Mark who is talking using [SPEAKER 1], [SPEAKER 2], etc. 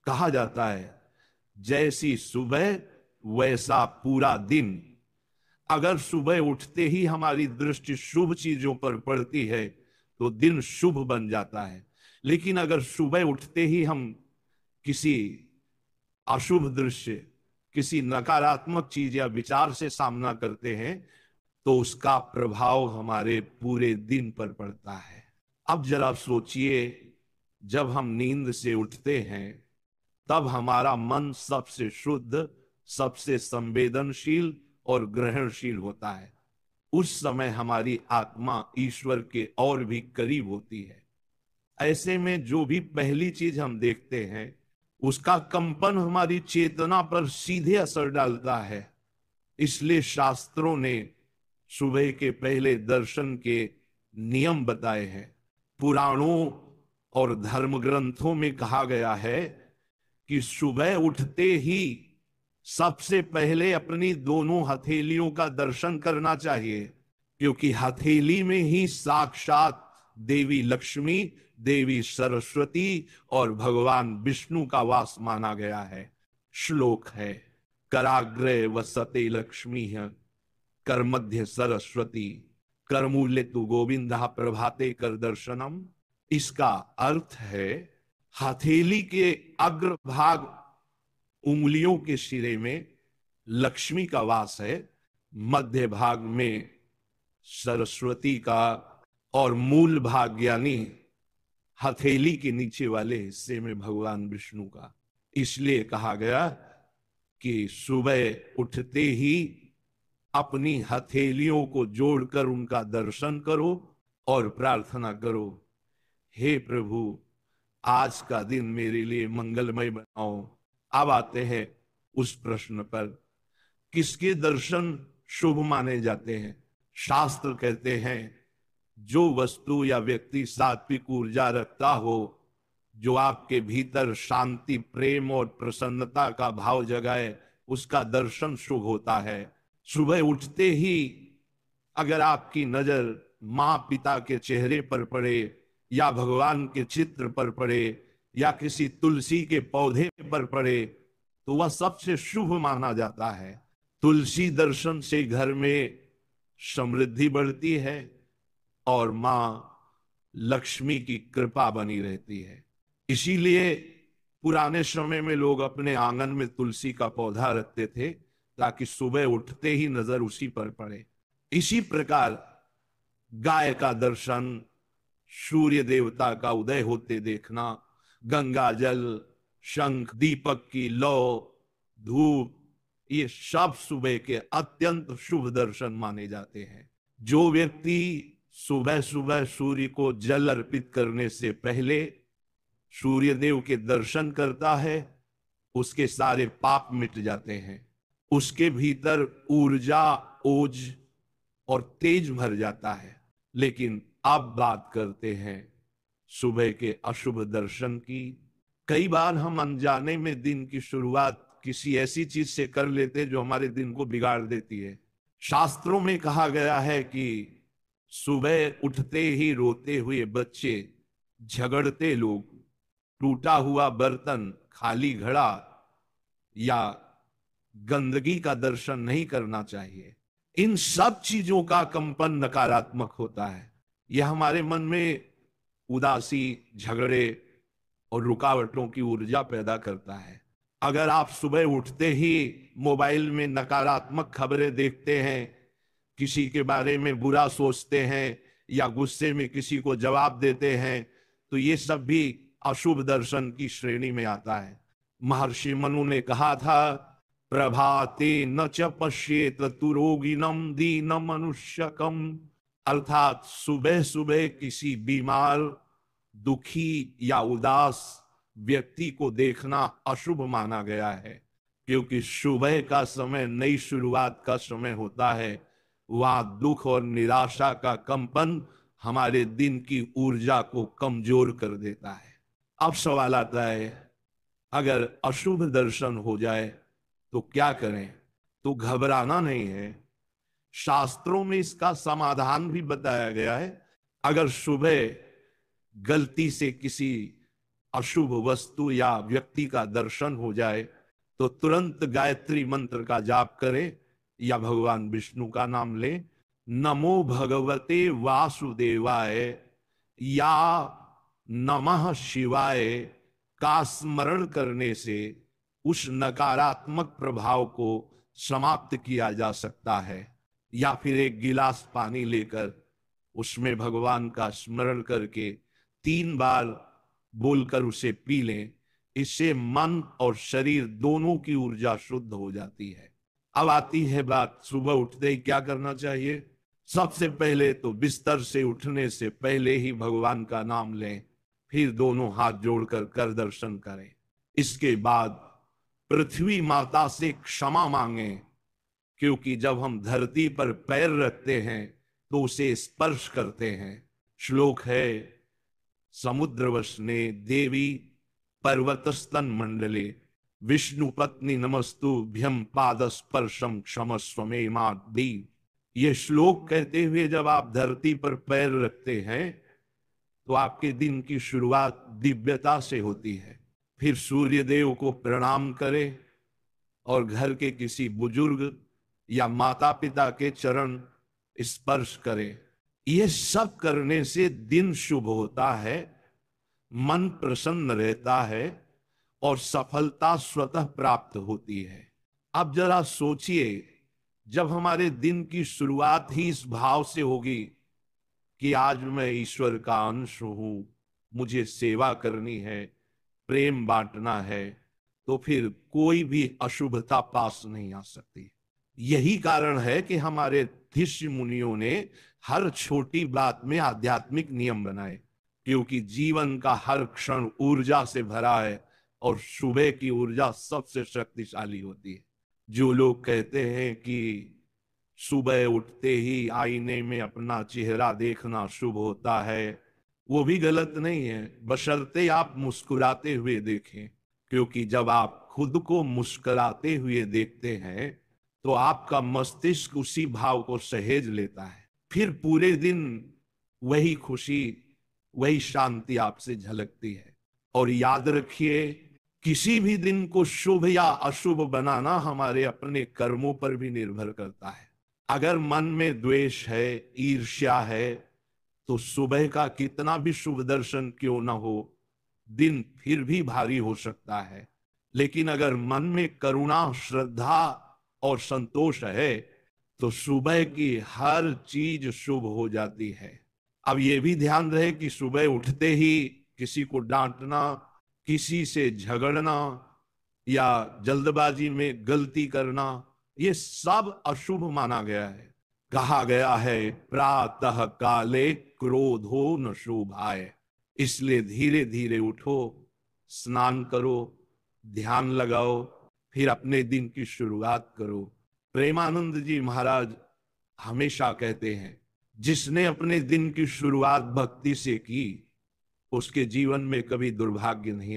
[SPEAKER 1] कहा जाता है जैसी सुबह वैसा पूरा दिन। अगर सुबह उठते ही हमारी दृष्टि शुभ चीजों पर पड़ती है तो दिन शुभ बन जाता है, लेकिन अगर सुबह उठते ही हम किसी अशुभ दृश्य, किसी नकारात्मक चीज या विचार से सामना करते हैं तो उसका प्रभाव हमारे पूरे दिन पर पड़ता है। अब जरा सोचिए, जब हम नींद से उठते हैं तब हमारा मन सबसे शुद्ध, सबसे संवेदनशील और ग्रहणशील होता है। उस समय हमारी आत्मा ईश्वर के और भी करीब होती है। ऐसे में जो भी पहली चीज हम देखते हैं उसका कंपन हमारी चेतना पर सीधे असर डालता है। इसलिए शास्त्रों ने सुबह के पहले दर्शन के नियम बताए हैं। पुराणों और धर्म ग्रंथों में कहा गया है कि सुबह उठते ही सबसे पहले अपनी दोनों हथेलियों का दर्शन करना चाहिए, क्योंकि हथेली में ही साक्षात देवी लक्ष्मी, देवी सरस्वती और भगवान विष्णु का वास माना गया है। श्लोक है, कराग्रे वसते लक्ष्मी कर मध्य सरस्वती करमूल्य तु गोविंदा प्रभाते कर दर्शनम। इसका अर्थ है हथेली के अग्रभाग उंगलियों के सिरे में लक्ष्मी का वास है, मध्य भाग में सरस्वती का और मूल भाग यानी हथेली के नीचे वाले हिस्से में भगवान विष्णु का। इसलिए कहा गया कि सुबह उठते ही अपनी हथेलियों को जोड़कर उनका दर्शन करो और प्रार्थना करो, हे प्रभु आज का दिन मेरे लिए मंगलमय बनाओ। अब आते हैं उस प्रश्न पर, किसके दर्शन शुभ माने जाते हैं? शास्त्र कहते हैं जो वस्तु या व्यक्ति सात्विक ऊर्जा रखता हो, जो आपके भीतर शांति, प्रेम और प्रसन्नता का भाव जगाए, उसका दर्शन शुभ होता है। सुबह उठते ही अगर आपकी नजर माँ पिता के चेहरे पर पड़े या भगवान के चित्र पर पड़े या किसी तुलसी के पौधे पर पड़े तो वह सबसे शुभ माना जाता है। तुलसी दर्शन से घर में समृद्धि बढ़ती है और माँ लक्ष्मी की कृपा बनी रहती है। इसीलिए पुराने समय में लोग अपने आंगन में तुलसी का पौधा रखते थे ताकि सुबह उठते ही नजर उसी पर पड़े। इसी प्रकार गाय का दर्शन, सूर्य देवता का उदय होते देखना, गंगा जल, शंख, दीपक की लौ, धूप, ये सब सुबह के अत्यंत शुभ दर्शन माने जाते हैं। जो व्यक्ति सुबह सुबह सूर्य को जल अर्पित करने से पहले सूर्य देव के दर्शन करता है उसके सारे पाप मिट जाते हैं, उसके भीतर ऊर्जा, ओज और तेज भर जाता है। लेकिन अब बात करते हैं सुबह के अशुभ दर्शन की। कई बार हम अनजाने में दिन की शुरुआत किसी ऐसी चीज से कर लेते जो हमारे दिन को बिगाड़ देती है। शास्त्रों में कहा गया है कि सुबह उठते ही रोते हुए बच्चे, झगड़ते लोग, टूटा हुआ बर्तन, खाली घड़ा या गंदगी का दर्शन नहीं करना चाहिए। इन सब चीजों का कंपन नकारात्मक होता है। यह हमारे मन में उदासी, झगड़े और रुकावटों की ऊर्जा पैदा करता है। अगर आप सुबह उठते ही मोबाइल में नकारात्मक खबरें देखते हैं, किसी के बारे में बुरा सोचते हैं या गुस्से में किसी को जवाब देते हैं तो ये सब भी अशुभ दर्शन की श्रेणी में आता है। महर्षि मनु ने कहा था, प्रभाते न च पश्येत तुरोगिनम दीनम मनुष्यकम, अर्थात सुबह सुबह किसी बीमार, दुखी या उदास व्यक्ति को देखना अशुभ माना गया है, क्योंकि सुबह का समय नई शुरुआत का समय होता है। वहां दुख और निराशा का कंपन हमारे दिन की ऊर्जा को कमजोर कर देता है। अब सवाल आता है, अगर अशुभ दर्शन हो जाए तो क्या करें? तो घबराना नहीं है, शास्त्रों में इसका समाधान भी बताया गया है। अगर सुबह गलती से किसी अशुभ वस्तु या व्यक्ति का दर्शन हो जाए तो तुरंत गायत्री मंत्र का जाप करें या भगवान विष्णु का नाम लें। नमो भगवते वासुदेवाय या नमः शिवाय का स्मरण करने से उस नकारात्मक प्रभाव को समाप्त किया जा सकता है। या फिर एक गिलास पानी लेकर उसमें भगवान का स्मरण करके 3 बार बोलकर उसे पी लें। इससे मन और शरीर दोनों की ऊर्जा शुद्ध हो जाती है। अब आती है बात सुबह उठते ही क्या करना चाहिए। सबसे पहले तो बिस्तर से उठने से पहले ही भगवान का नाम लें, फिर दोनों हाथ जोड़कर कर दर्शन करें। इसके बाद पृथ्वी माता से क्षमा मांगें, क्योंकि जब हम धरती पर पैर रखते हैं तो उसे स्पर्श करते हैं। श्लोक है, समुद्रवसने देवी पर्वतस्तन मंडले विष्णु पत्नी नमस्तुभ्यं पाद स्पर्शम क्षमस्व मे माद्दी। ये श्लोक कहते हुए जब आप धरती पर पैर रखते हैं तो आपके दिन की शुरुआत दिव्यता से होती है। फिर सूर्य देव को प्रणाम करें और घर के किसी बुजुर्ग या माता पिता के चरण स्पर्श करें। ये सब करने से दिन शुभ होता है, मन प्रसन्न रहता है और सफलता स्वतः प्राप्त होती है। अब जरा सोचिए, जब हमारे दिन की शुरुआत ही इस भाव से होगी कि आज मैं ईश्वर का अंश हूं, मुझे सेवा करनी है, प्रेम बांटना है, तो फिर कोई भी अशुभता पास नहीं आ सकती। यही कारण है कि हमारे ऋषि मुनियों ने हर छोटी बात में आध्यात्मिक नियम बनाए, क्योंकि जीवन का हर क्षण ऊर्जा से भरा है और सुबह की ऊर्जा सबसे शक्तिशाली होती है। जो लोग कहते हैं कि सुबह उठते ही आईने में अपना चेहरा देखना शुभ होता है, वो भी गलत नहीं है, बशर्ते आप मुस्कुराते हुए देखें। क्योंकि जब आप खुद को मुस्कुराते हुए देखते हैं तो आपका मस्तिष्क उसी भाव को सहेज लेता है। फिर पूरे दिन वही खुशी, वही शांति आपसे झलकती है। और याद रखिए, किसी भी दिन को शुभ या अशुभ बनाना हमारे अपने कर्मों पर भी निर्भर करता है। अगर मन में द्वेष है, ईर्ष्या है, तो सुबह का कितना भी शुभ दर्शन क्यों ना हो, दिन फिर भी भारी हो सकता है। लेकिन अगर मन में करुणा, श्रद्धा और संतोष है तो सुबह की हर चीज शुभ हो जाती है। अब यह भी ध्यान रहे कि सुबह उठते ही किसी को डांटना, किसी से झगड़ना या जल्दबाजी में गलती करना, ये सब अशुभ माना गया है। कहा गया है, प्रातः काले क्रोधो न शोभाय। इसलिए धीरे धीरे उठो, स्नान करो, ध्यान लगाओ, फिर अपने दिन की शुरुआत करो। प्रेमानंद जी महाराज हमेशा कहते हैं, जिसने अपने दिन की शुरुआत भक्ति से की उसके जीवन में कभी दुर्भाग्य नहीं